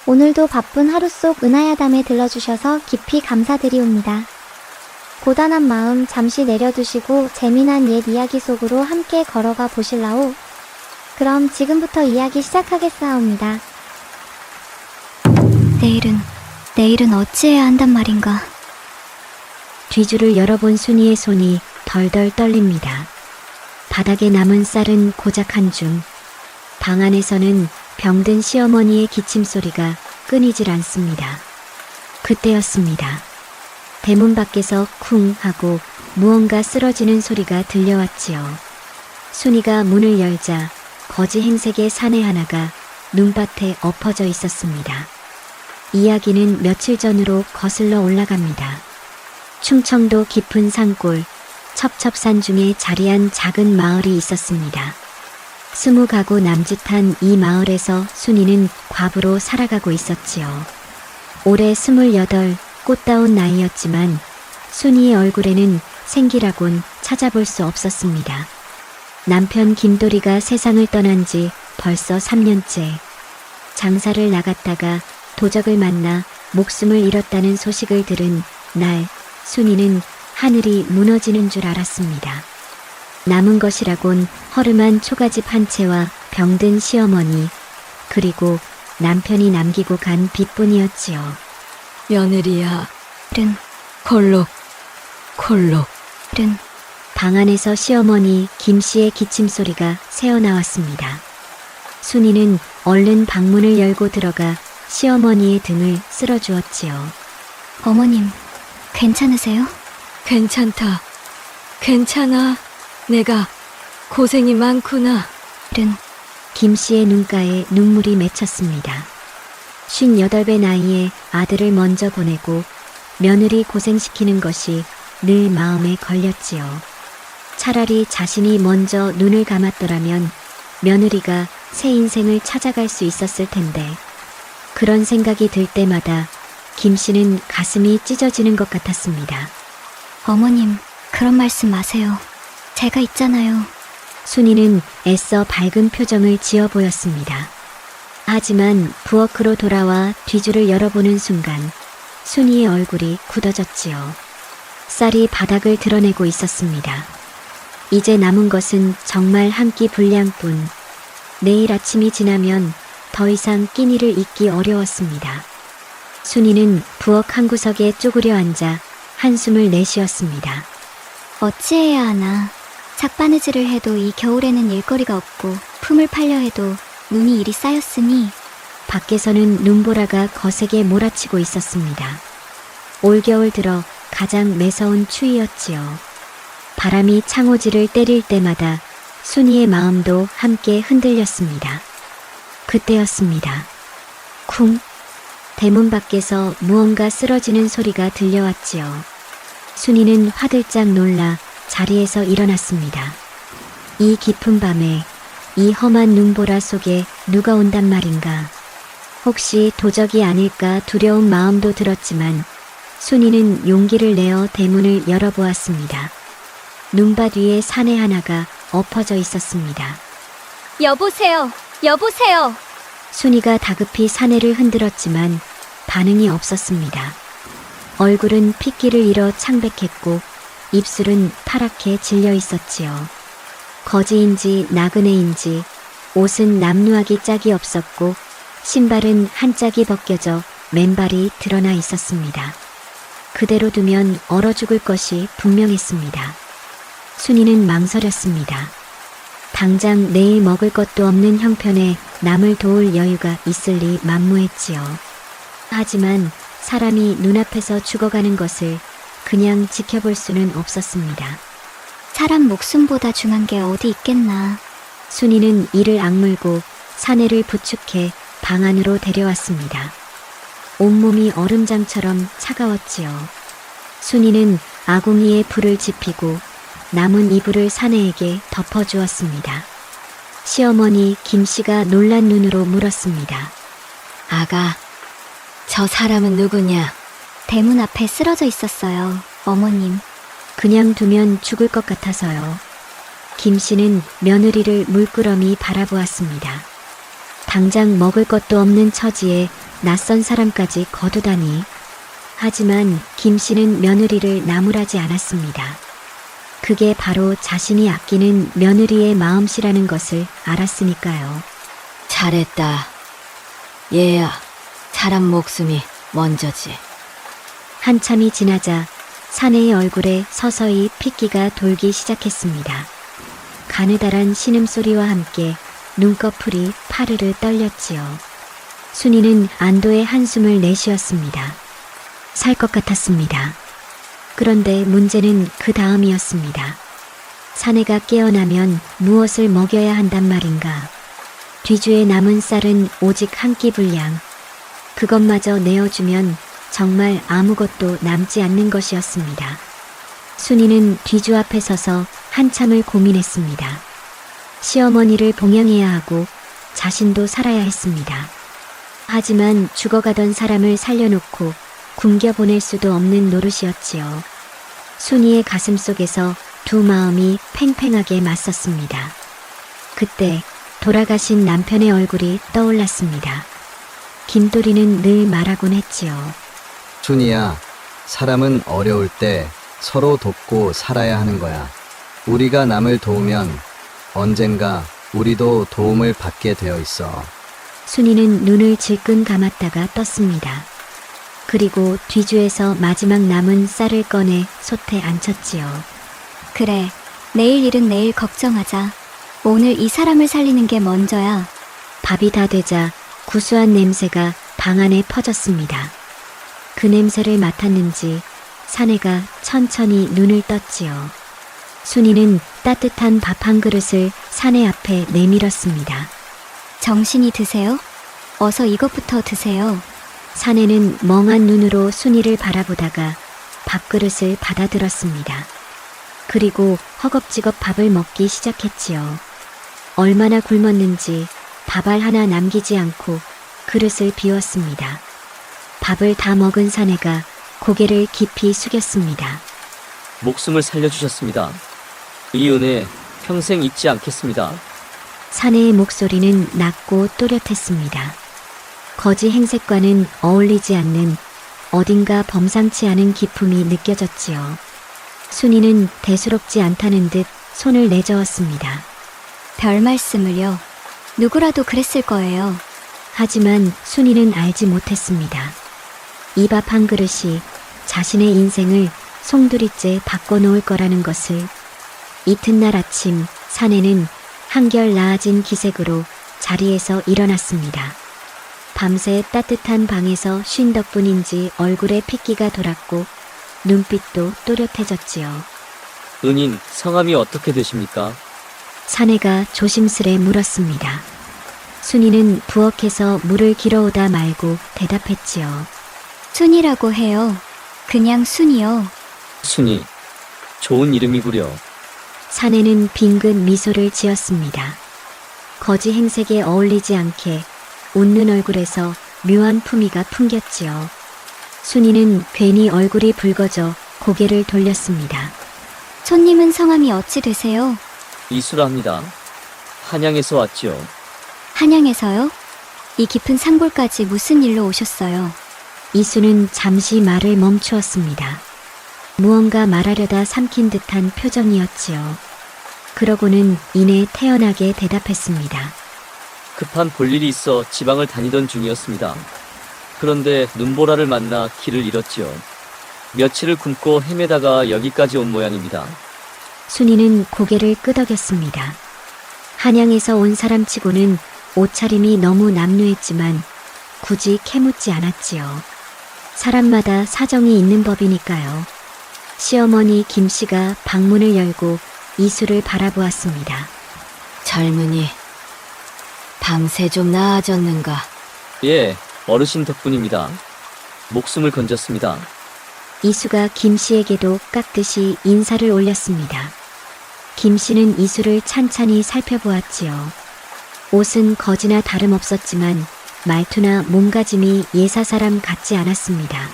오늘도 바쁜 하루 속 은하야담에 들러주셔서 깊이 감사드리옵니다. 고단한 마음 잠시 내려두시고 재미난 옛 이야기 속으로 함께 걸어가 보실라오? 그럼 지금부터 이야기 시작하겠사옵니다. 내일은 어찌해야 한단 말인가? 뒤줄을 열어본 순이의 손이 덜덜 떨립니다. 바닥에 남은 쌀은 고작 한 줌. 방 안에서는 병든 시어머니의 기침 소리가 끊이질 않습니다. 그때였습니다. 대문 밖에서 쿵 하고 무언가 쓰러지는 소리가 들려왔지요. 순이가 문을 열자 거지 행색의 사내 하나가 눈밭에 엎어져 있었습니다. 이야기는 며칠 전으로 거슬러 올라갑니다. 충청도 깊은 산골 첩첩산 중에 자리한 작은 마을이 있었습니다. 20가구 남짓한 이 마을에서 순이는 과부로 살아가고 있었지요. 올해 28, 꽃다운 나이였지만 순이의 얼굴에는 생기라곤 찾아볼 수 없었습니다. 남편 김도리가 세상을 떠난 지 벌써 3년째. 장사를 나갔다가 도적을 만나 목숨을 잃었다는 소식을 들은 날, 순이는 하늘이 무너지는 줄 알았습니다. 남은 것이라곤 허름한 초가집 한 채와 병든 시어머니, 그리고 남편이 남기고 간 빚뿐이었지요. 며느리야, 른, 콜록. 른, 방 안에서 시어머니 김씨의 기침소리가 새어나왔습니다. 순이는 얼른 방문을 열고 들어가 시어머니의 등을 쓸어주었지요. 어머님, 괜찮으세요? 괜찮다. 괜찮아. 내가 고생이 많구나. 른, 김씨의 눈가에 눈물이 맺혔습니다. 58배 나이에 아들을 먼저 보내고 며느리 고생시키는 것이 늘 마음에 걸렸지요. 차라리 자신이 먼저 눈을 감았더라면 며느리가 새 인생을 찾아갈 수 있었을 텐데, 그런 생각이 들 때마다 김씨는 가슴이 찢어지는 것 같았습니다. 어머님, 그런 말씀 마세요. 제가 있잖아요. 순이는 애써 밝은 표정을 지어 보였습니다. 하지만 부엌으로 돌아와 뒤줄을 열어보는 순간 순이의 얼굴이 굳어졌지요. 쌀이 바닥을 드러내고 있었습니다. 이제 남은 것은 정말 한 끼 분량뿐. 내일 아침이 지나면 더 이상 끼니를 잇기 어려웠습니다. 순이는 부엌 한 구석에 쪼그려 앉아 한숨을 내쉬었습니다. 어찌해야 하나. 삭바느질을 해도 이 겨울에는 일거리가 없고 품을 팔려 해도 눈이 이리 쌓였으니. 밖에서는 눈보라가 거세게 몰아치고 있었습니다. 올겨울 들어 가장 매서운 추위였지요. 바람이 창호지를 때릴 때마다 순이의 마음도 함께 흔들렸습니다. 그때였습니다. 쿵! 대문 밖에서 무언가 쓰러지는 소리가 들려왔지요. 순이는 화들짝 놀라 자리에서 일어났습니다. 이 깊은 밤에 이 험한 눈보라 속에 누가 온단 말인가. 혹시 도적이 아닐까 두려운 마음도 들었지만 순이는 용기를 내어 대문을 열어보았습니다. 눈밭 위에 사내 하나가 엎어져 있었습니다. 여보세요. 여보세요. 순이가 다급히 사내를 흔들었지만 반응이 없었습니다. 얼굴은 핏기를 잃어 창백했고 입술은 파랗게 질려 있었지요. 거지인지 나그네인지 옷은 남루하기 짝이 없었고 신발은 한 짝이 벗겨져 맨발이 드러나 있었습니다. 그대로 두면 얼어 죽을 것이 분명했습니다. 순이는 망설였습니다. 당장 내일 먹을 것도 없는 형편에 남을 도울 여유가 있을 리 만무했지요. 하지만 사람이 눈앞에서 죽어가는 것을 그냥 지켜볼 수는 없었습니다. 사람 목숨보다 중한 게 어디 있겠나. 순이는 이를 악물고 사내를 부축해 방 안으로 데려왔습니다. 온몸이 얼음장처럼 차가웠지요. 순이는 아궁이에 불을 지피고 남은 이불을 사내에게 덮어주었습니다. 시어머니 김씨가 놀란 눈으로 물었습니다. 아가, 저 사람은 누구냐? 대문 앞에 쓰러져 있었어요. 어머님. 그냥 두면 죽을 것 같아서요. 김씨는 며느리를 물끄러미 바라보았습니다. 당장 먹을 것도 없는 처지에 낯선 사람까지 거두다니. 하지만 김 씨는 며느리를 나무라지 않았습니다. 그게 바로 자신이 아끼는 며느리의 마음씨라는 것을 알았으니까요. 잘했다. 얘야, 사람 목숨이 먼저지. 한참이 지나자 사내의 얼굴에 서서히 핏기가 돌기 시작했습니다. 가느다란 신음소리와 함께 눈꺼풀이 파르르 떨렸지요. 순이는 안도의 한숨을 내쉬었습니다. 살 것 같았습니다. 그런데 문제는 그 다음이었습니다. 사내가 깨어나면 무엇을 먹여야 한단 말인가. 뒤주에 남은 쌀은 오직 한 끼 분량. 그것마저 내어주면 정말 아무것도 남지 않는 것이었습니다. 순이는 뒤주 앞에 서서 한참을 고민했습니다. 시어머니를 봉양해야 하고 자신도 살아야 했습니다. 하지만 죽어가던 사람을 살려놓고 굶겨보낼 수도 없는 노릇이었지요. 순이의 가슴 속에서 두 마음이 팽팽하게 맞섰습니다. 그때 돌아가신 남편의 얼굴이 떠올랐습니다. 김도리는 늘 말하곤 했지요. 순이야, 사람은 어려울 때 서로 돕고 살아야 하는 거야. 우리가 남을 도우면 언젠가 우리도 도움을 받게 되어 있어. 순이는 눈을 질끈 감았다가 떴습니다. 그리고 뒤주에서 마지막 남은 쌀을 꺼내 솥에 앉혔지요. 그래, 내일 일은 내일 걱정하자. 오늘 이 사람을 살리는 게 먼저야. 밥이 다 되자 구수한 냄새가 방 안에 퍼졌습니다. 그 냄새를 맡았는지 사내가 천천히 눈을 떴지요. 순이는 따뜻한 밥 한 그릇을 사내 앞에 내밀었습니다. 정신이 드세요? 어서 이것부터 드세요. 사내는 멍한 눈으로 순이를 바라보다가 밥그릇을 받아들었습니다. 그리고 허겁지겁 밥을 먹기 시작했지요. 얼마나 굶었는지 밥알 하나 남기지 않고 그릇을 비웠습니다. 밥을 다 먹은 사내가 고개를 깊이 숙였습니다. 목숨을 살려주셨습니다. 이 은혜 평생 잊지 않겠습니다. 사내의 목소리는 낮고 또렷했습니다. 거지 행색과는 어울리지 않는 어딘가 범상치 않은 기품이 느껴졌지요. 순이는 대수롭지 않다는 듯 손을 내저었습니다. 별 말씀을요. 누구라도 그랬을 거예요. 하지만 순이는 알지 못했습니다. 이 밥 한 그릇이 자신의 인생을 송두리째 바꿔놓을 거라는 것을. 이튿날 아침 사내는 한결 나아진 기색으로 자리에서 일어났습니다. 밤새 따뜻한 방에서 쉰 덕분인지 얼굴에 핏기가 돌았고 눈빛도 또렷해졌지요. 은인 성함이 어떻게 되십니까? 사내가 조심스레 물었습니다. 순이는 부엌에서 물을 길어오다 말고 대답했지요. 순이라고 해요. 그냥 순이요. 순이. 좋은 이름이구려. 사내는 빙긋 미소를 지었습니다. 거지 행색에 어울리지 않게 웃는 얼굴에서 묘한 품위가 풍겼지요. 순이는 괜히 얼굴이 붉어져 고개를 돌렸습니다. 손님은 성함이 어찌 되세요? 이수라합니다. 한양에서 왔지요. 한양에서요? 이 깊은 상골까지 무슨 일로 오셨어요? 이수는 잠시 말을 멈추었습니다. 무언가 말하려다 삼킨 듯한 표정이었지요. 그러고는 이내 태연하게 대답했습니다. 급한 볼일이 있어 지방을 다니던 중이었습니다. 그런데 눈보라를 만나 길을 잃었지요. 며칠을 굶고 헤매다가 여기까지 온 모양입니다. 순이는 고개를 끄덕였습니다. 한양에서 온 사람치고는 옷차림이 너무 남루했지만 굳이 캐묻지 않았지요. 사람마다 사정이 있는 법이니까요. 시어머니 김씨가 방문을 열고 이수를 바라보았습니다. 젊은이, 밤새 좀 나아졌는가? 예, 어르신 덕분입니다. 목숨을 건졌습니다. 이수가 김씨에게도 깍듯이 인사를 올렸습니다. 김씨는 이수를 찬찬히 살펴보았지요. 옷은 거지나 다름없었지만 말투나 몸가짐이 예사 사람 같지 않았습니다.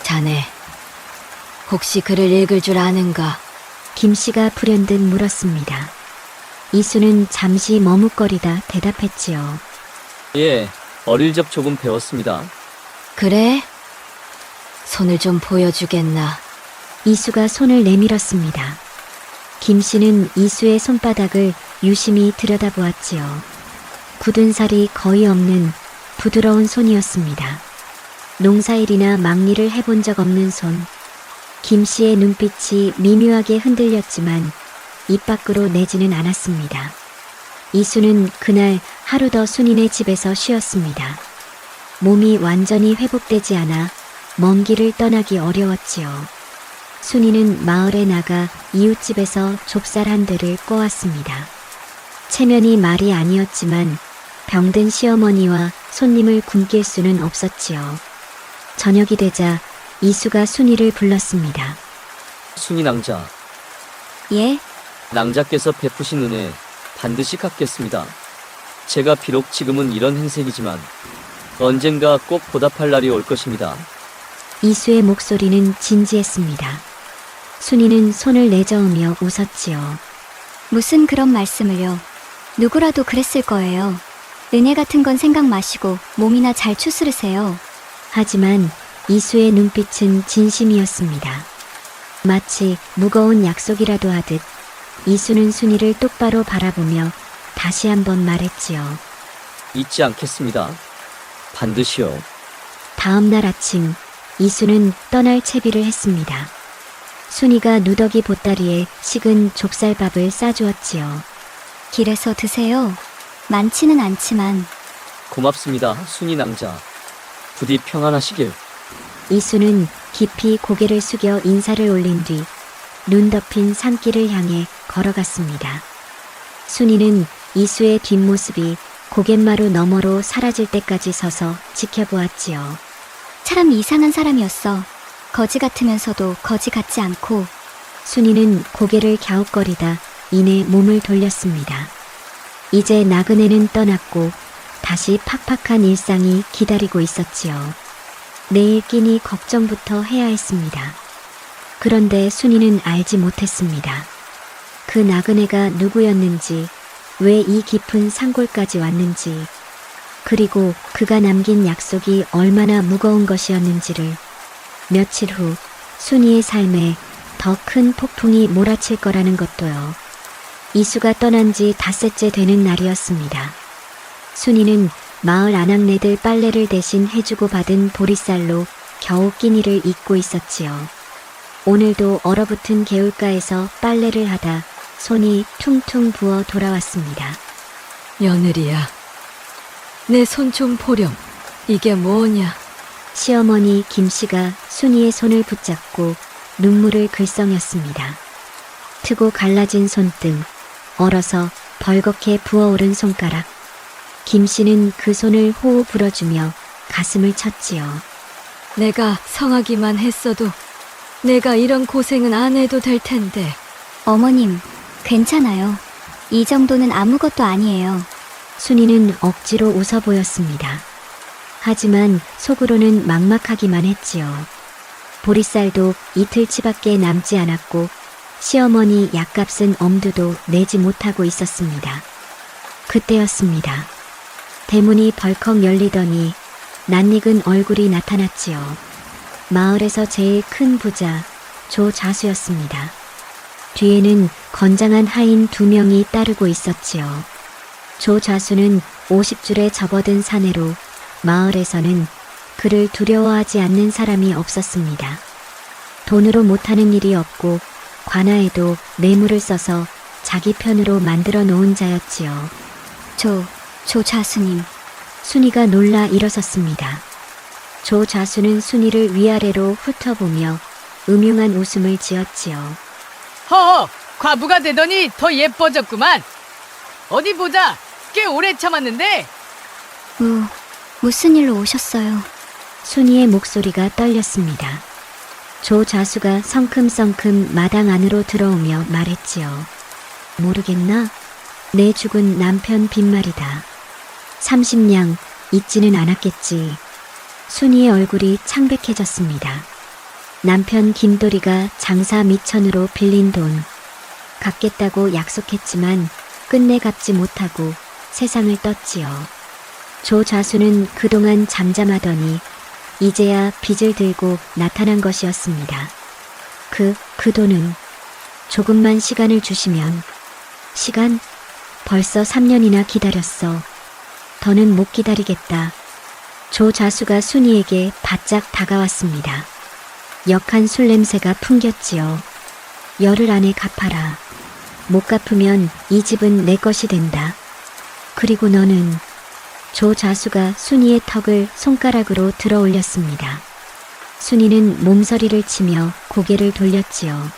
자네, 혹시 글을 읽을 줄 아는가? 김씨가 불현듯 물었습니다. 이수는 잠시 머뭇거리다 대답했지요. 예, 어릴 적 조금 배웠습니다. 그래? 손을 좀 보여주겠나? 이수가 손을 내밀었습니다. 김 씨는 이수의 손바닥을 유심히 들여다보았지요. 굳은 살이 거의 없는 부드러운 손이었습니다. 농사일이나 막일을 해본 적 없는 손. 김 씨의 눈빛이 미묘하게 흔들렸지만 입 밖으로 내지는 않았습니다. 이수는 그날 하루 더 순인의 집에서 쉬었습니다. 몸이 완전히 회복되지 않아 먼 길을 떠나기 어려웠지요. 순이는 마을에 나가 이웃집에서 좁쌀 한 대를 꿔왔습니다. 체면이 말이 아니었지만 병든 시어머니와 손님을 굶길 수는 없었지요. 저녁이 되자 이수가 순이를 불렀습니다. 순이 낭자, 예? 낭자께서 베푸신 은혜 반드시 갚겠습니다. 제가 비록 지금은 이런 행색이지만 언젠가 꼭 보답할 날이 올 것입니다. 이수의 목소리는 진지했습니다. 순이는 손을 내저으며 웃었지요. 무슨 그런 말씀을요. 누구라도 그랬을 거예요. 은혜 같은 건 생각 마시고 몸이나 잘 추스르세요. 하지만 이수의 눈빛은 진심이었습니다. 마치 무거운 약속이라도 하듯 이수는 순이를 똑바로 바라보며 다시 한번 말했지요. 잊지 않겠습니다. 반드시요. 다음 날 아침 이수는 떠날 채비를 했습니다. 순이가 누더기 보따리에 식은 좁쌀밥을 싸주었지요. 길에서 드세요. 많지는 않지만. 고맙습니다. 순이 낭자. 부디 평안하시길. 이수는 깊이 고개를 숙여 인사를 올린 뒤 눈 덮인 산길을 향해 걸어갔습니다. 순이는 이수의 뒷모습이 고갯마루 너머로 사라질 때까지 서서 지켜보았지요. 참 이상한 사람이었어. 거지 같으면서도 거지 같지 않고. 순이는 고개를 갸웃거리다 이내 몸을 돌렸습니다. 이제 나그네는 떠났고 다시 팍팍한 일상이 기다리고 있었지요. 내일 끼니 걱정부터 해야 했습니다. 그런데 순이는 알지 못했습니다. 그 나그네가 누구였는지, 왜 이 깊은 산골까지 왔는지, 그리고 그가 남긴 약속이 얼마나 무거운 것이었는지를. 며칠 후 순이의 삶에 더 큰 폭풍이 몰아칠 거라는 것도요. 이수가 떠난 지 닷새째 되는 날이었습니다. 순이는 마을 아낙네들 빨래를 대신 해주고 받은 보리쌀로 겨우 끼니를 잇고 있었지요. 오늘도 얼어붙은 개울가에서 빨래를 하다 손이 퉁퉁 부어 돌아왔습니다. 며느리야, 내 손 좀 보렴. 이게 뭐냐? 시어머니 김씨가 순이의 손을 붙잡고 눈물을 글썽였습니다. 트고 갈라진 손등, 얼어서 벌겋게 부어오른 손가락. 김씨는 그 손을 호호 불어주며 가슴을 쳤지요. 내가 성하기만 했어도 내가 이런 고생은 안 해도 될 텐데. 어머님, 괜찮아요. 이 정도는 아무것도 아니에요. 순이는 억지로 웃어 보였습니다. 하지만 속으로는 막막하기만 했지요. 보리쌀도 이틀치밖에 남지 않았고 시어머니 약값은 엄두도 내지 못하고 있었습니다. 그때였습니다. 대문이 벌컥 열리더니 낯익은 얼굴이 나타났지요. 마을에서 제일 큰 부자 조자수였습니다. 뒤에는 건장한 하인 2명이 따르고 있었지요. 조자수는 50줄에 접어든 사내로 마을에서는 그를 두려워하지 않는 사람이 없었습니다. 돈으로 못하는 일이 없고 관아에도 뇌물을 써서 자기 편으로 만들어 놓은 자였지요. 조자수님. 순이가 놀라 일어섰습니다. 조자수는 순이를 위아래로 훑어보며 음흉한 웃음을 지었지요. 과부가 되더니 더 예뻐졌구만. 어디 보자. 꽤 오래 참았는데. 무슨 일로 오셨어요? 순이의 목소리가 떨렸습니다. 조자수가 성큼성큼 마당 안으로 들어오며 말했지요. 모르겠나? 내 죽은 남편 빈말이다. 30냥 잊지는 않았겠지. 순이의 얼굴이 창백해졌습니다. 남편 김도리가 장사 미천으로 빌린 돈 갚겠다고 약속했지만 끝내 갚지 못하고 세상을 떴지요. 조자수는 그동안 잠잠하더니 이제야 빚을 들고 나타난 것이었습니다. 그 돈은 조금만 시간을 주시면. 시간? 벌써 3년이나 기다렸어. 더는 못 기다리겠다. 조자수가 순이에게 바짝 다가왔습니다. 역한 술 냄새가 풍겼지요. 열흘 안에 갚아라. 못 갚으면 이 집은 내 것이 된다. 그리고 너는. 조자수가 순이의 턱을 손가락으로 들어 올렸습니다. 순이는 몸서리를 치며 고개를 돌렸지요.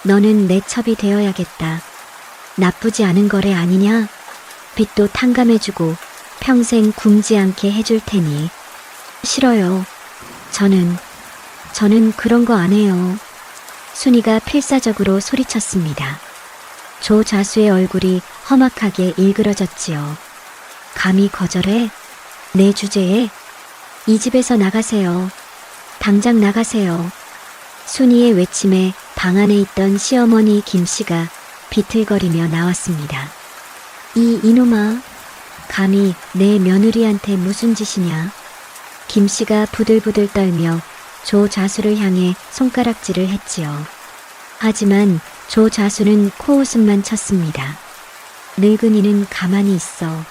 너는 내 첩이 되어야겠다. 나쁘지 않은 거래 아니냐? 빚도 탕감해주고 평생 굶지 않게 해줄 테니. 싫어요. 저는 그런 거 안 해요. 순이가 필사적으로 소리쳤습니다. 조자수의 얼굴이 험악하게 일그러졌지요. 감히 거절해? 내 주제에? 이 집에서 나가세요. 당장 나가세요. 순이의 외침에 방 안에 있던 시어머니 김씨가 비틀거리며 나왔습니다. 이놈아, 감히 내 며느리한테 무슨 짓이냐? 김씨가 부들부들 떨며 조자수를 향해 손가락질을 했지요. 하지만 조자수는 코웃음만 쳤습니다. 늙은이는 가만히 있어.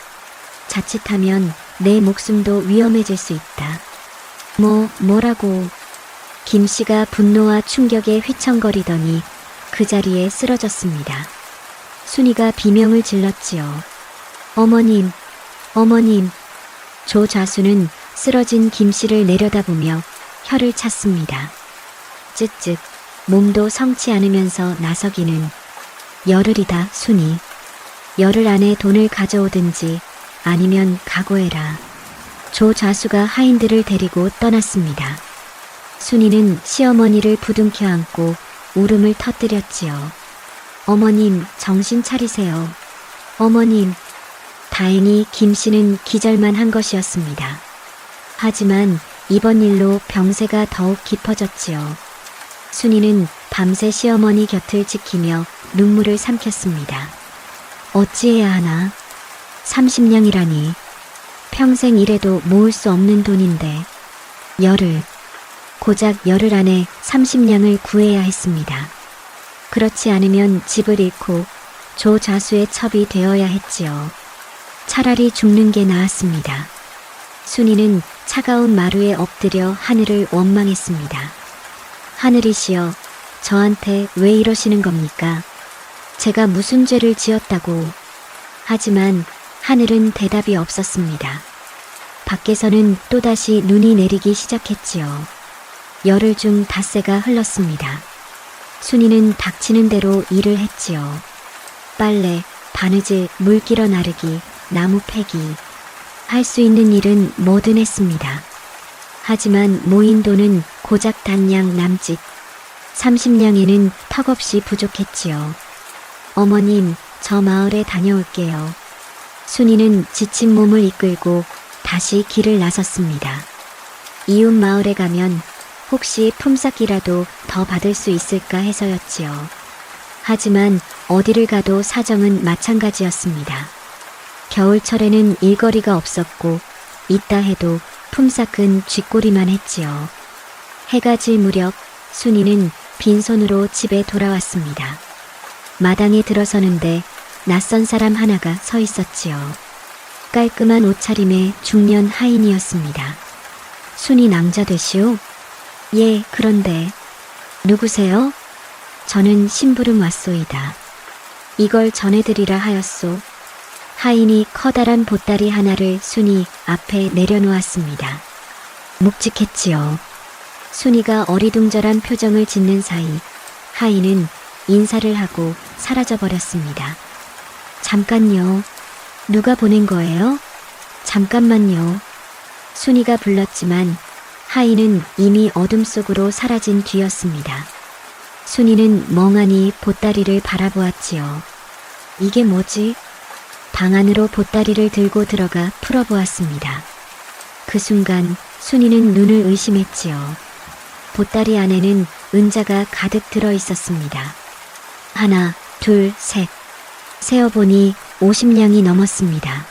자칫하면 내 목숨도 위험해질 수 있다. 뭐라고? 김씨가 분노와 충격에 휘청거리더니 그 자리에 쓰러졌습니다. 순이가 비명을 질렀지요. 어머님. 조자수는 쓰러진 김씨를 내려다보며 혀를 찼습니다. 쯧쯧. 몸도 성치 않으면서 나서기는. 열흘이다, 순이. 열흘 안에 돈을 가져오든지 아니면 각오해라. 조자수가 하인들을 데리고 떠났습니다. 순이는 시어머니를 부둥켜 안고 울음을 터뜨렸지요. 어머님, 정신 차리세요. 어머님. 다행히 김씨는 기절만 한 것이었습니다. 하지만 이번 일로 병세가 더욱 깊어졌지요. 순이는 밤새 시어머니 곁을 지키며 눈물을 삼켰습니다. 어찌해야 하나? 30냥이라니. 평생 일해도 모을 수 없는 돈인데. 고작 열흘 안에 30냥을 구해야 했습니다. 그렇지 않으면 집을 잃고 조자수의 첩이 되어야 했지요. 차라리 죽는 게 나았습니다. 순이는 차가운 마루에 엎드려 하늘을 원망했습니다. 하늘이시여, 저한테 왜 이러시는 겁니까? 제가 무슨 죄를 지었다고. 하지만 하늘은 대답이 없었습니다. 밖에서는 또다시 눈이 내리기 시작했지요. 열흘 중 닷새가 흘렀습니다. 순이는 닥치는 대로 일을 했지요. 빨래, 바느질, 물 길어 나르기, 나무 패기. 할 수 있는 일은 뭐든 했습니다. 하지만 모인 돈은 고작 단량 남짓. 30냥에는 턱없이 부족했지요. 어머님, 저 마을에 다녀올게요. 순이는 지친 몸을 이끌고 다시 길을 나섰습니다. 이웃 마을에 가면 혹시 품삯이라도 더 받을 수 있을까 해서였지요. 하지만 어디를 가도 사정은 마찬가지였습니다. 겨울철에는 일거리가 없었고 있다 해도 품삯은 쥐꼬리만 했지요. 해가 질 무렵 순이는 빈손으로 집에 돌아왔습니다. 마당에 들어서는데 낯선 사람 하나가 서 있었지요. 깔끔한 옷차림의 중년 하인이었습니다. 순이 낭자되시오? 예, 그런데. 누구세요? 저는 심부름 왔소이다. 이걸 전해드리라 하였소. 하인이 커다란 보따리 하나를 순이 앞에 내려놓았습니다. 묵직했지요. 순이가 어리둥절한 표정을 짓는 사이 하인은 인사를 하고 사라져버렸습니다. 잠깐요. 누가 보낸 거예요? 잠깐만요. 순이가 불렀지만 하인은 이미 어둠 속으로 사라진 뒤였습니다. 순이는 멍하니 보따리를 바라보았지요. 이게 뭐지? 방 안으로 보따리를 들고 들어가 풀어보았습니다. 그 순간 순이는 눈을 의심했지요. 보따리 안에는 은자가 가득 들어 있었습니다. 하나, 둘, 셋. 세어보니 50냥이 넘었습니다.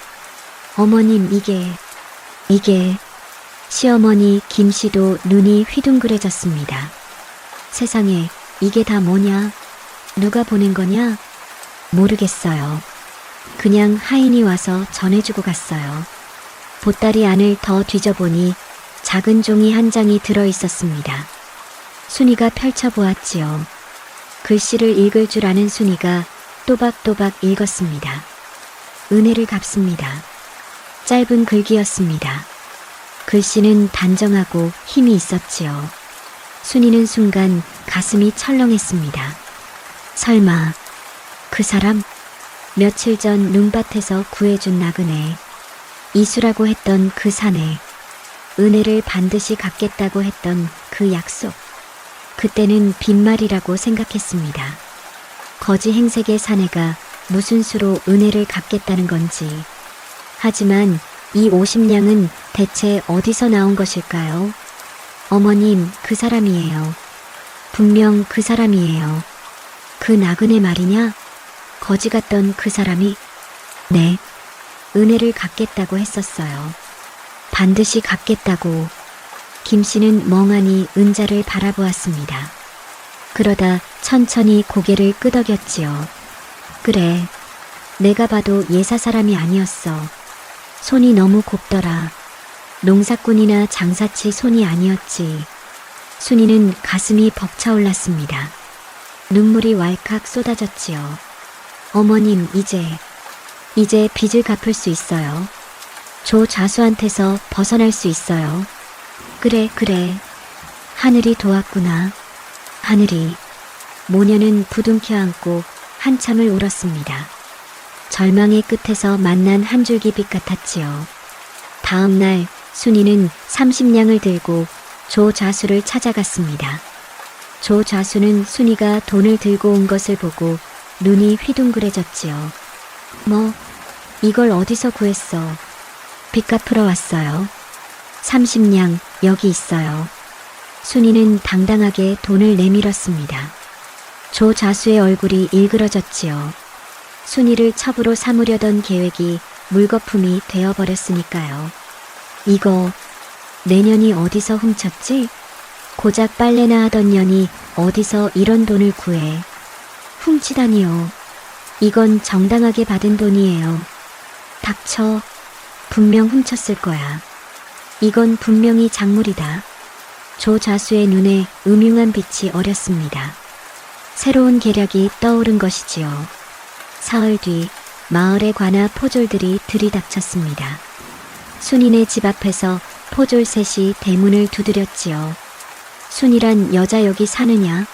어머님, 이게, 시어머니 김씨도 눈이 휘둥그레졌습니다. 세상에, 이게 다 뭐냐? 누가 보낸 거냐? 모르겠어요. 그냥 하인이 와서 전해주고 갔어요. 보따리 안을 더 뒤져보니 작은 종이 한 장이 들어 있었습니다. 순이가 펼쳐보았지요. 글씨를 읽을 줄 아는 순이가 또박또박 읽었습니다. 은혜를 갚습니다. 짧은 글귀였습니다. 글씨는 단정하고 힘이 있었지요. 순이는 순간 가슴이 철렁했습니다. 설마 그 사람? 며칠 전 눈밭에서 구해준 나그네, 이수라고 했던 그 사내, 은혜를 반드시 갚겠다고 했던 그 약속. 그때는 빈말이라고 생각했습니다. 거지 행색의 사내가 무슨 수로 은혜를 갚겠다는 건지. 하지만 이 50냥은 대체 어디서 나온 것일까요? 어머님, 그 사람이에요. 분명 그 사람이에요. 그 나그네 말이냐? 거지 같던 그 사람이? 네, 은혜를 갚겠다고 했었어요. 반드시 갚겠다고. 김씨는 멍하니 은자를 바라보았습니다. 그러다 천천히 고개를 끄덕였지요. 그래, 내가 봐도 예사 사람이 아니었어. 손이 너무 곱더라. 농사꾼이나 장사치 손이 아니었지. 순이는 가슴이 벅차올랐습니다. 눈물이 왈칵 쏟아졌지요. 어머님, 이제 빚을 갚을 수 있어요. 조 자수한테서 벗어날 수 있어요. 그래. 하늘이 도왔구나. 하늘이. 모녀는 부둥켜 안고 한참을 울었습니다. 절망의 끝에서 만난 한 줄기 빛 같았지요. 다음 날 순이는 30냥을 들고 조 자수를 찾아갔습니다. 조 자수는 순이가 돈을 들고 온 것을 보고 눈이 휘둥그레졌지요. 이걸 어디서 구했어? 빚 갚으러 왔어요. 30냥 여기 있어요. 순이는 당당하게 돈을 내밀었습니다. 조 자수의 얼굴이 일그러졌지요. 순이를 첩으로 삼으려던 계획이 물거품이 되어버렸으니까요. 이거 내년이 어디서 훔쳤지? 고작 빨래나 하던 년이 어디서 이런 돈을 구해? 훔치다니요. 이건 정당하게 받은 돈이에요. 닥쳐. 분명 훔쳤을 거야. 이건 분명히 작물이다. 조 자수의 눈에 음흉한 빛이 어렸습니다. 새로운 계략이 떠오른 것이지요. 사흘 뒤 마을의 관아 포졸들이 들이닥쳤습니다. 순이네 집 앞에서 포졸 셋이 대문을 두드렸지요. 순이란 여자 여기 사느냐?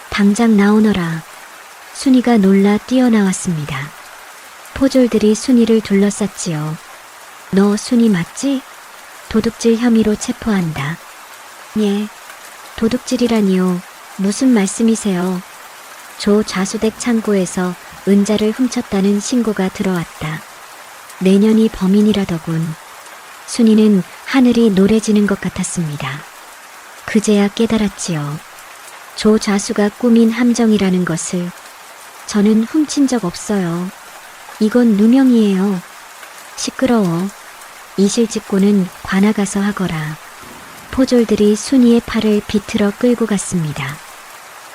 당장 나오너라. 순이가 놀라 뛰어나왔습니다. 포졸들이 순이를 둘러쌌지요. 너 순이 맞지? 도둑질 혐의로 체포한다. 예, 도둑질이라니요. 무슨 말씀이세요? 조 좌수댁 창고에서 은자를 훔쳤다는 신고가 들어왔다. 내년이 범인이라더군. 순이는 하늘이 노래지는 것 같았습니다. 그제야 깨달았지요. 조 좌수가 꾸민 함정이라는 것을. 저는 훔친 적 없어요. 이건 누명이에요. 시끄러워. 이실직고는 관아 가서 하거라. 포졸들이 순이의 팔을 비틀어 끌고 갔습니다.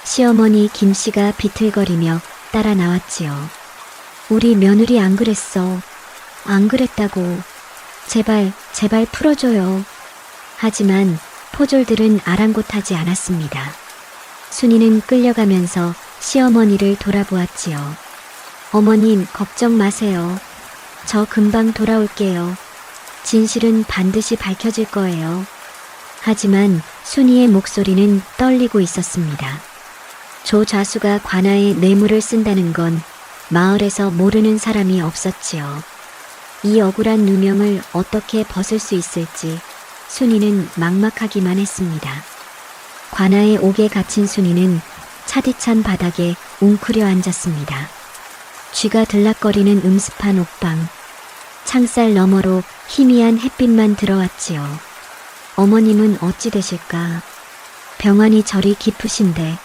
시어머니 김씨가 비틀거리며 따라 나왔지요. 우리 며느리 안 그랬어. 안 그랬다고. 제발 풀어줘요. 하지만 포졸들은 아랑곳하지 않았습니다. 순이는 끌려가면서 시어머니를 돌아보았지요. 어머님, 걱정 마세요. 저 금방 돌아올게요. 진실은 반드시 밝혀질 거예요. 하지만 순이의 목소리는 떨리고 있었습니다. 조 자수가 관아에 뇌물을 쓴다는 건 마을에서 모르는 사람이 없었지요. 이 억울한 누명을 어떻게 벗을 수 있을지 순이는 막막하기만 했습니다. 관아의 옥에 갇힌 순이는 차디찬 바닥에 웅크려 앉았습니다. 쥐가 들락거리는 음습한 옥방. 창살 너머로 희미한 햇빛만 들어왔지요. 어머님은 어찌 되실까? 병환이 저리 깊으신데.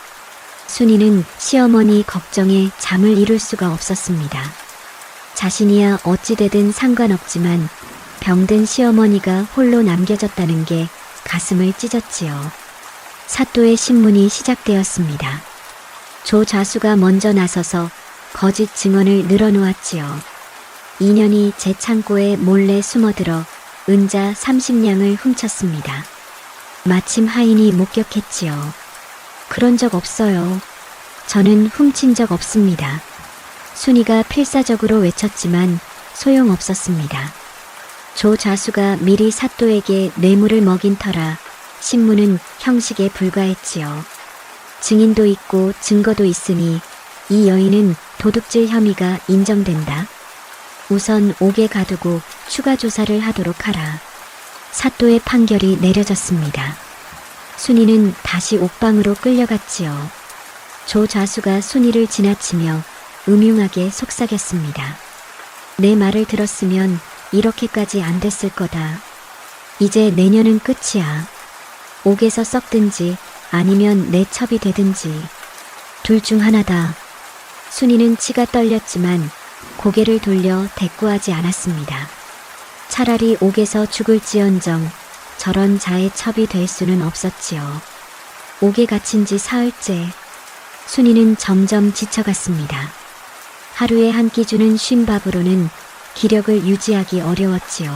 순이는 시어머니 걱정에 잠을 이룰 수가 없었습니다. 자신이야 어찌되든 상관없지만 병든 시어머니가 홀로 남겨졌다는 게 가슴을 찢었지요. 사또의 신문이 시작되었습니다. 조 좌수가 먼저 나서서 거짓 증언을 늘어놓았지요. 2년이 제 창고에 몰래 숨어들어 은자 30냥을 훔쳤습니다. 마침 하인이 목격했지요. 그런 적 없어요. 저는 훔친 적 없습니다. 순이가 필사적으로 외쳤지만 소용없었습니다. 조 좌수가 미리 사또에게 뇌물을 먹인 터라 신문은 형식에 불과했지요. 증인도 있고 증거도 있으니 이 여인은 도둑질 혐의가 인정된다. 우선 옥에 가두고 추가 조사를 하도록 하라. 사또의 판결이 내려졌습니다. 순이는 다시 옥방으로 끌려갔지요. 조 좌수가 순이를 지나치며 음흉하게 속삭였습니다. 내 말을 들었으면 이렇게까지 안 됐을 거다. 이제 내년은 끝이야. 옥에서 썩든지 아니면 내 첩이 되든지 둘 중 하나다. 순이는 치가 떨렸지만 고개를 돌려 대꾸하지 않았습니다. 차라리 옥에서 죽을지언정 저런 자의 첩이 될 수는 없었지요. 옥에 갇힌 지 사흘째. 순이는 점점 지쳐갔습니다. 하루에 한 끼 주는 쉰밥으로는 기력을 유지하기 어려웠지요.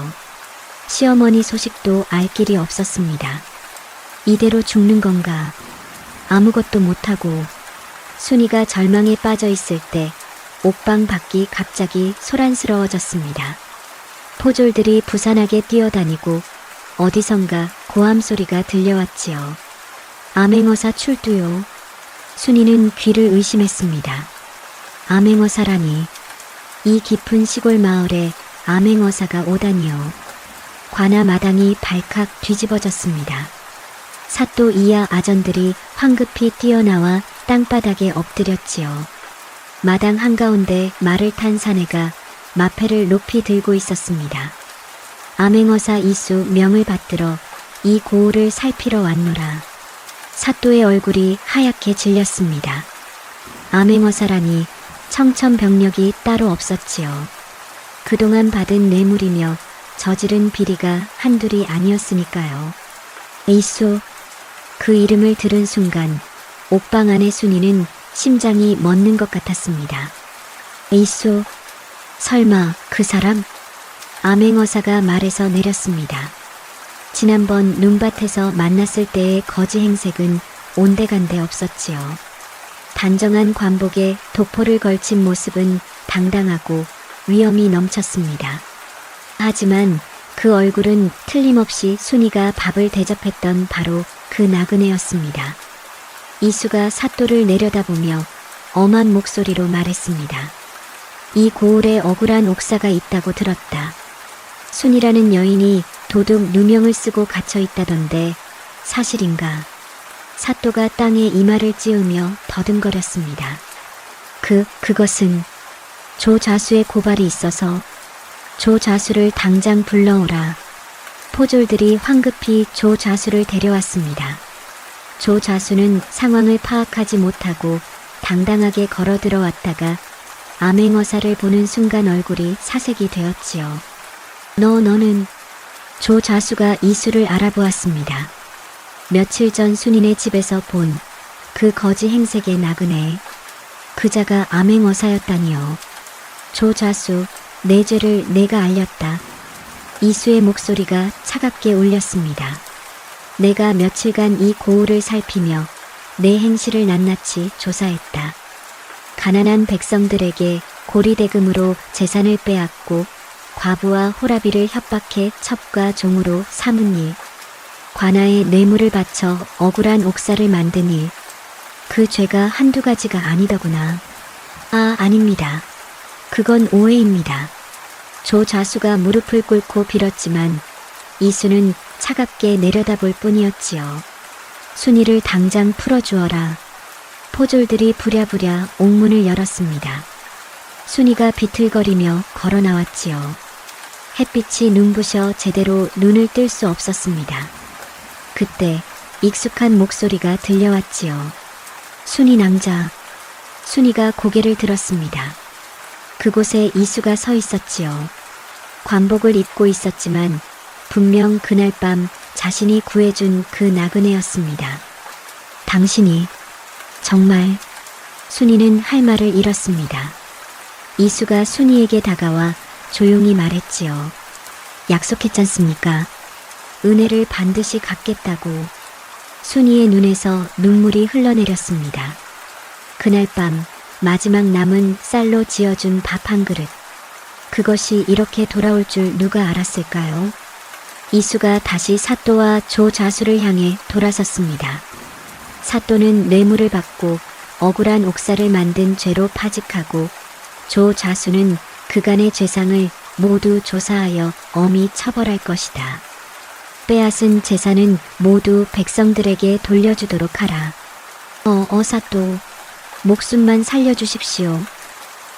시어머니 소식도 알 길이 없었습니다. 이대로 죽는 건가? 아무것도 못하고 순이가 절망에 빠져 있을 때 옥방 밖이 갑자기 소란스러워졌습니다. 포졸들이 부산하게 뛰어다니고 어디선가 고함 소리가 들려왔지요. 암행어사 출두요. 순이는 귀를 의심했습니다. 암행어사라니. 이 깊은 시골 마을에 암행어사가 오다니요. 관아 마당이 발칵 뒤집어졌습니다. 사또 이하 아전들이 황급히 뛰어나와 땅바닥에 엎드렸지요. 마당 한가운데 말을 탄 사내가 마패를 높이 들고 있었습니다. 암행어사 이수 명을 받들어 이 고을을 살피러 왔노라. 사또의 얼굴이 하얗게 질렸습니다. 암행어사라니 청천벽력이 따로 없었지요. 그동안 받은 뇌물이며 저지른 비리가 한둘이 아니었으니까요. 이수, 그 이름을 들은 순간 옥방 안의 순이는 심장이 멎는 것 같았습니다. 이수, 설마 그 사람? 암행어사가 말에서 내렸습니다. 지난번 눈밭에서 만났을 때의 거지 행색은 온데간데 없었지요. 단정한 관복에 도포를 걸친 모습은 당당하고 위엄이 넘쳤습니다. 하지만 그 얼굴은 틀림없이 순이가 밥을 대접했던 바로 그 나그네였습니다. 이수가 사또를 내려다보며 엄한 목소리로 말했습니다. 이 고을에 억울한 옥사가 있다고 들었다. 순이라는 여인이 도둑 누명을 쓰고 갇혀 있다던데 사실인가? 사또가 땅에 이마를 찌우며 더듬거렸습니다. 그것은 조 좌수의 고발이 있어서 조 좌수를 당장 불러오라. 포졸들이 황급히 조 좌수를 데려왔습니다. 조 좌수는 상황을 파악하지 못하고 당당하게 걸어 들어왔다가 암행어사를 보는 순간 얼굴이 사색이 되었지요. 너는 조 좌수가 이수를 알아보았습니다. 며칠 전 순인의 집에서 본 그 거지 행색의 나그네. 그자가 암행어사였다니요. 조 좌수, 내 죄를 내가 알렸다. 이수의 목소리가 차갑게 울렸습니다. 내가 며칠간 이 고을을 살피며 내 행실을 낱낱이 조사했다. 가난한 백성들에게 고리대금으로 재산을 빼앗고 과부와 호라비를 협박해 첩과 종으로 삼은 일, 관아에 뇌물을 바쳐 억울한 옥사를 만든 일, 그 죄가 한두 가지가 아니더구나. 아닙니다. 그건 오해입니다. 조 좌수가 무릎을 꿇고 빌었지만 이수는 차갑게 내려다볼 뿐이었지요. 순이를 당장 풀어주어라. 포졸들이 부랴부랴 옥문을 열었습니다. 순이가 비틀거리며 걸어 나왔지요. 햇빛이 눈부셔 제대로 눈을 뜰 수 없었습니다. 그때 익숙한 목소리가 들려왔지요. 순이 낭자. 순이가 고개를 들었습니다. 그곳에 이수가 서 있었지요. 관복을 입고 있었지만 분명 그날 밤 자신이 구해준 그 나그네였습니다. 당신이 정말 순이는 할 말을 잃었습니다. 이수가 순이에게 다가와 조용히 말했지요. 약속했잖습니까? 은혜를 반드시 갚겠다고. 순이의 눈에서 눈물이 흘러내렸습니다. 그날 밤 마지막 남은 쌀로 지어준 밥 한 그릇. 그것이 이렇게 돌아올 줄 누가 알았을까요? 이수가 다시 사또와 조자수를 향해 돌아섰습니다. 사또는 뇌물을 받고 억울한 옥사를 만든 죄로 파직하고 조자수는 그간의 죄상을 모두 조사하여 엄히 처벌할 것이다. 빼앗은 재산은 모두 백성들에게 돌려주도록 하라. 사또, 목숨만 살려주십시오.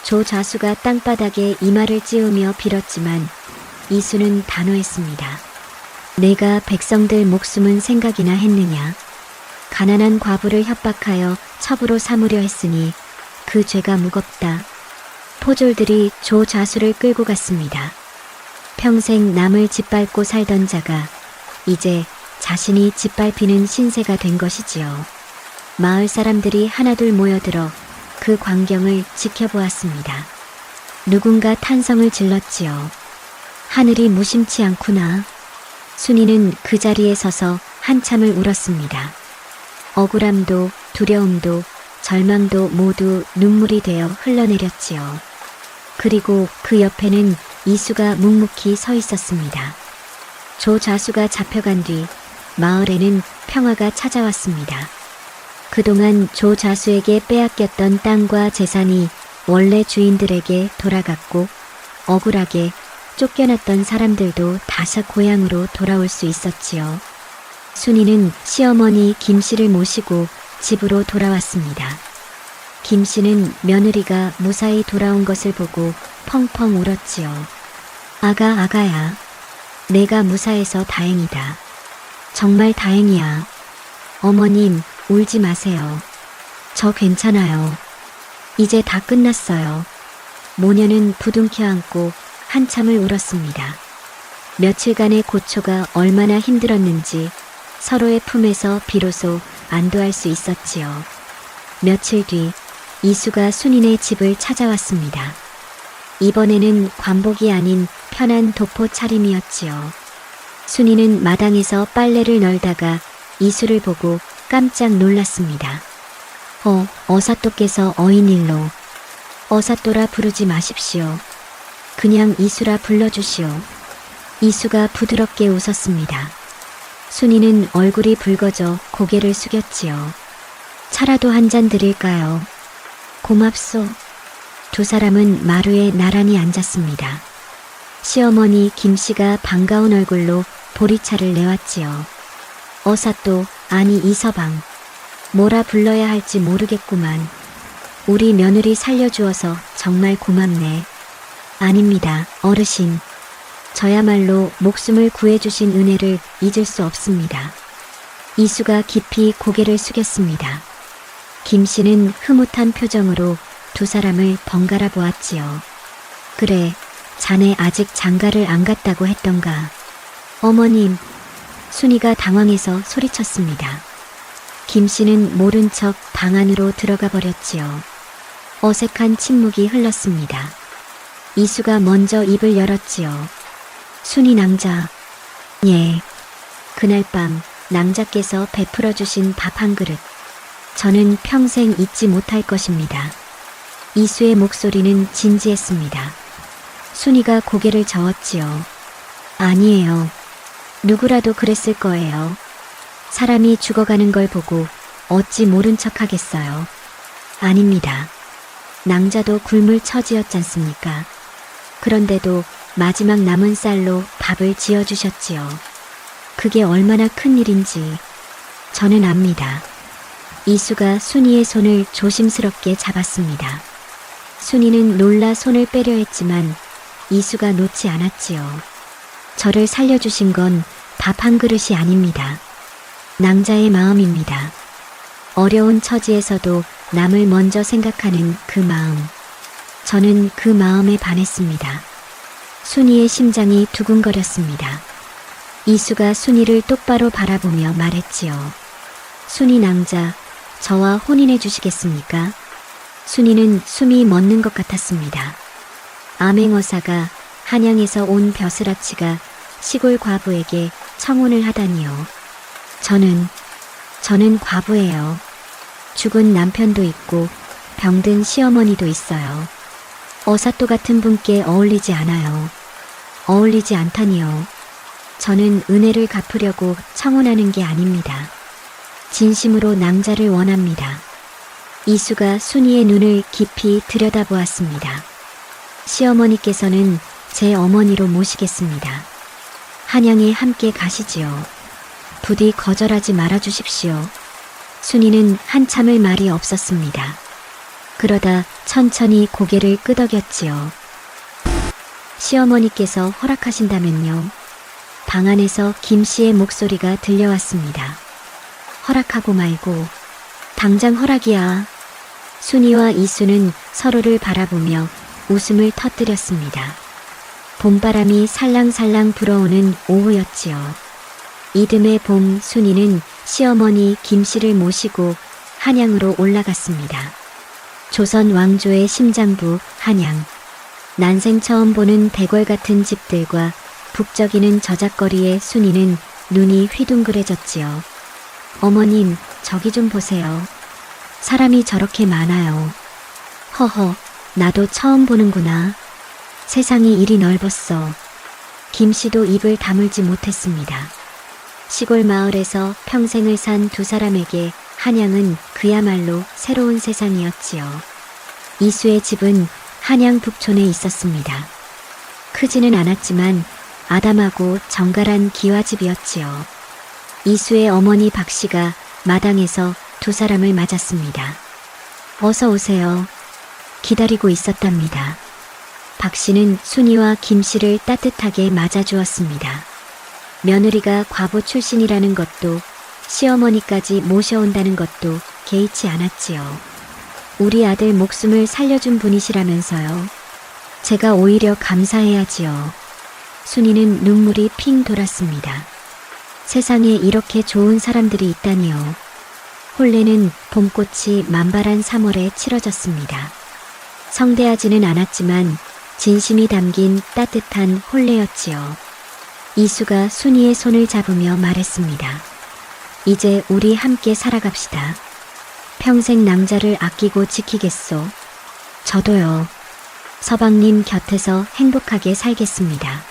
조자수가 땅바닥에 이마를 찌우며 빌었지만 이수는 단호했습니다. 내가 백성들 목숨은 생각이나 했느냐. 가난한 과부를 협박하여 첩으로 삼으려 했으니 그 죄가 무겁다. 포졸들이 조자수를 끌고 갔습니다. 평생 남을 짓밟고 살던 자가 이제 자신이 짓밟히는 신세가 된 것이지요. 마을 사람들이 하나둘 모여들어 그 광경을 지켜보았습니다. 누군가 탄성을 질렀지요. 하늘이 무심치 않구나. 순이는 그 자리에 서서 한참을 울었습니다. 억울함도 두려움도 절망도 모두 눈물이 되어 흘러내렸지요. 그리고 그 옆에는 이수가 묵묵히 서 있었습니다. 조자수가 잡혀간 뒤 마을에는 평화가 찾아왔습니다. 그동안 조자수에게 빼앗겼던 땅과 재산이 원래 주인들에게 돌아갔고 억울하게 쫓겨났던 사람들도 다시 고향으로 돌아올 수 있었지요. 순이는 시어머니 김씨를 모시고 집으로 돌아왔습니다. 김씨는 며느리가 무사히 돌아온 것을 보고 펑펑 울었지요. 아가야. 내가 무사해서 다행이다. 정말 다행이야. 어머님, 울지 마세요. 저 괜찮아요. 이제 다 끝났어요. 모녀는 부둥켜 안고 한참을 울었습니다. 며칠간의 고초가 얼마나 힘들었는지 서로의 품에서 비로소 안도할 수 있었지요. 며칠 뒤 이수가 순인의 집을 찾아왔습니다. 이번에는 관복이 아닌 편한 도포 차림이었지요. 순이는 마당에서 빨래를 널다가 이수를 보고 깜짝 놀랐습니다. 어사또께서 어인일로. 어사또라 부르지 마십시오. 그냥 이수라 불러주시오. 이수가 부드럽게 웃었습니다. 순이는 얼굴이 붉어져 고개를 숙였지요. 차라도 한 잔 드릴까요? 고맙소. 두 사람은 마루에 나란히 앉았습니다. 시어머니 김씨가 반가운 얼굴로 보리차를 내왔지요. 어사또, 아니 이서방. 뭐라 불러야 할지 모르겠구만. 우리 며느리 살려주어서 정말 고맙네. 아닙니다, 어르신. 저야말로 목숨을 구해주신 은혜를 잊을 수 없습니다. 이수가 깊이 고개를 숙였습니다. 김씨는 흐뭇한 표정으로 두 사람을 번갈아 보았지요. 그래, 자네 아직 장가를 안 갔다고 했던가. 어머님, 순이가 당황해서 소리쳤습니다. 김씨는 모른 척 방 안으로 들어가 버렸지요. 어색한 침묵이 흘렀습니다. 이수가 먼저 입을 열었지요. 순이 낭자. 예. 그날 밤 낭자께서 베풀어 주신 밥 한 그릇. 저는 평생 잊지 못할 것입니다. 이수의 목소리는 진지했습니다. 순이가 고개를 저었지요. 아니에요. 누구라도 그랬을 거예요. 사람이 죽어가는 걸 보고 어찌 모른 척 하겠어요. 아닙니다. 낭자도 굶을 처지였잖습니까. 그런데도 마지막 남은 쌀로 밥을 지어주셨지요. 그게 얼마나 큰 일인지 저는 압니다. 이수가 순이의 손을 조심스럽게 잡았습니다. 순이는 놀라 손을 빼려 했지만 이수가 놓지 않았지요. 저를 살려주신 건 밥 한 그릇이 아닙니다. 낭자의 마음입니다. 어려운 처지에서도 남을 먼저 생각하는 그 마음. 저는 그 마음에 반했습니다. 순이의 심장이 두근거렸습니다. 이수가 순이를 똑바로 바라보며 말했지요. 순이 낭자, 저와 혼인해 주시겠습니까? 순이는 숨이 멎는 것 같았습니다. 암행어사가 한양에서 온 벼슬아치가 시골 과부에게 청혼을 하다니요. 저는 과부예요. 죽은 남편도 있고 병든 시어머니도 있어요. 어사또 같은 분께 어울리지 않아요. 어울리지 않다니요. 저는 은혜를 갚으려고 청혼하는 게 아닙니다. 진심으로 낭자를 원합니다. 이수가 순이의 눈을 깊이 들여다보았습니다. 시어머니께서는 제 어머니로 모시겠습니다. 한양에 함께 가시지요. 부디 거절하지 말아 주십시오. 순이는 한참을 말이 없었습니다. 그러다 천천히 고개를 끄덕였지요. 시어머니께서 허락하신다면요. 방 안에서 김 씨의 목소리가 들려왔습니다. 허락하고 말고 당장 허락이야. 순이와 이수는 서로를 바라보며 웃음을 터뜨렸습니다. 봄바람이 살랑살랑 불어오는 오후였지요. 이듬해 봄 순이는 시어머니 김 씨를 모시고 한양으로 올라갔습니다. 조선 왕조의 심장부 한양. 난생 처음 보는 대궐 같은 집들과 북적이는 저작거리에 순이는 눈이 휘둥그레졌지요. 어머님, 저기 좀 보세요. 사람이 저렇게 많아요. 허허, 나도 처음 보는구나. 세상이 이리 넓었어. 김 씨도 입을 다물지 못했습니다. 시골 마을에서 평생을 산 두 사람에게 한양은 그야말로 새로운 세상이었지요. 이수의 집은 한양 북촌에 있었습니다. 크지는 않았지만 아담하고 정갈한 기와집이었지요. 이수의 어머니 박 씨가 마당에서 두 사람을 맞았습니다. 어서 오세요. 기다리고 있었답니다. 박 씨는 순이와 김 씨를 따뜻하게 맞아주었습니다. 며느리가 과부 출신이라는 것도 시어머니까지 모셔온다는 것도 개의치 않았지요. 우리 아들 목숨을 살려준 분이시라면서요. 제가 오히려 감사해야지요. 순이는 눈물이 핑 돌았습니다. 세상에 이렇게 좋은 사람들이 있다니요. 혼례는 봄꽃이 만발한 3월에 치러졌습니다. 성대하지는 않았지만 진심이 담긴 따뜻한 혼례였지요. 이수가 순이의 손을 잡으며 말했습니다. 이제 우리 함께 살아갑시다. 평생 낭자를 아끼고 지키겠소. 저도요. 서방님 곁에서 행복하게 살겠습니다.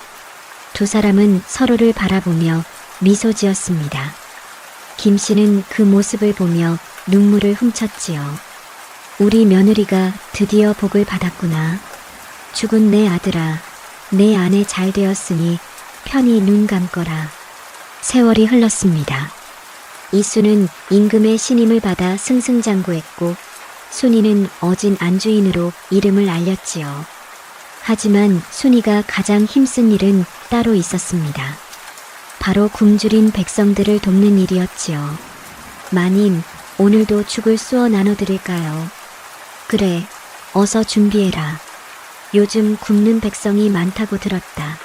두 사람은 서로를 바라보며 미소 지었습니다. 김 씨는 그 모습을 보며 눈물을 훔쳤지요. 우리 며느리가 드디어 복을 받았구나. 죽은 내 아들아, 내 아내 잘 되었으니 편히 눈 감거라. 세월이 흘렀습니다. 이수는 임금의 신임을 받아 승승장구했고 순이는 어진 안주인으로 이름을 알렸지요. 하지만 순이가 가장 힘쓴 일은 따로 있었습니다. 바로 굶주린 백성들을 돕는 일이었지요. 마님, 오늘도 죽을 쑤어 나눠드릴까요? 그래, 어서 준비해라. 요즘 굶는 백성이 많다고 들었다.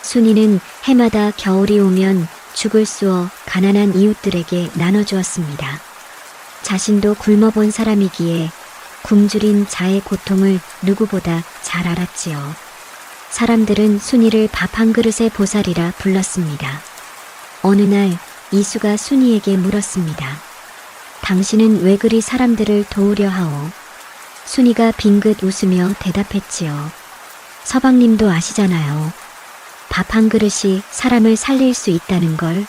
순이는 해마다 겨울이 오면 죽을 쑤어 가난한 이웃들에게 나눠주었습니다. 자신도 굶어본 사람이기에 굶주린 자의 고통을 누구보다 잘 알았지요. 사람들은 순이를 밥 한 그릇의 보살이라 불렀습니다. 어느 날 이수가 순이에게 물었습니다. 당신은 왜 그리 사람들을 도우려 하오? 순이가 빙긋 웃으며 대답했지요. 서방님도 아시잖아요. 밥 한 그릇이 사람을 살릴 수 있다는 걸.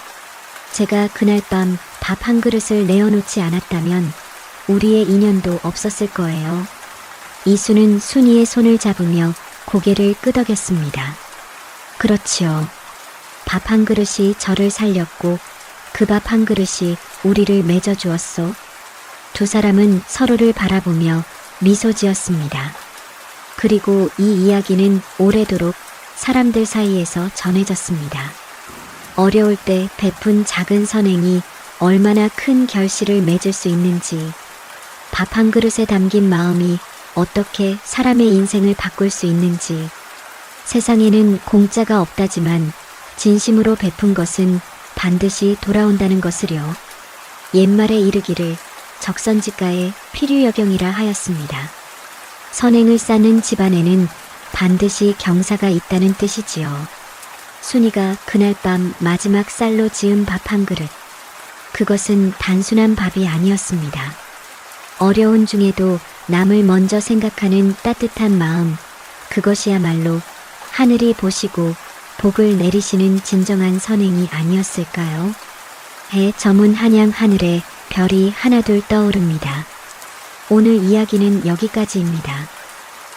제가 그날 밤 밥 한 그릇을 내어놓지 않았다면 우리의 인연도 없었을 거예요. 이수는 순이의 손을 잡으며 고개를 끄덕였습니다. 그렇지요. 밥 한 그릇이 저를 살렸고 그 밥 한 그릇이 우리를 맺어주었소. 두 사람은 서로를 바라보며 미소 지었습니다. 그리고 이 이야기는 오래도록 사람들 사이에서 전해졌습니다. 어려울 때 베푼 작은 선행이 얼마나 큰 결실을 맺을 수 있는지, 밥 한 그릇에 담긴 마음이 어떻게 사람의 인생을 바꿀 수 있는지. 세상에는 공짜가 없다지만 진심으로 베푼 것은 반드시 돌아온다는 것을요. 옛말에 이르기를 적선지가에 필유여경이라 하였습니다. 선행을 쌓는 집안에는 반드시 경사가 있다는 뜻이지요. 순이가 그날 밤 마지막 쌀로 지은 밥 한 그릇. 그것은 단순한 밥이 아니었습니다. 어려운 중에도 남을 먼저 생각하는 따뜻한 마음, 그것이야말로 하늘이 보시고 복을 내리시는 진정한 선행이 아니었을까요? 해 저문 한양 하늘에 별이 하나둘 떠오릅니다. 오늘 이야기는 여기까지입니다.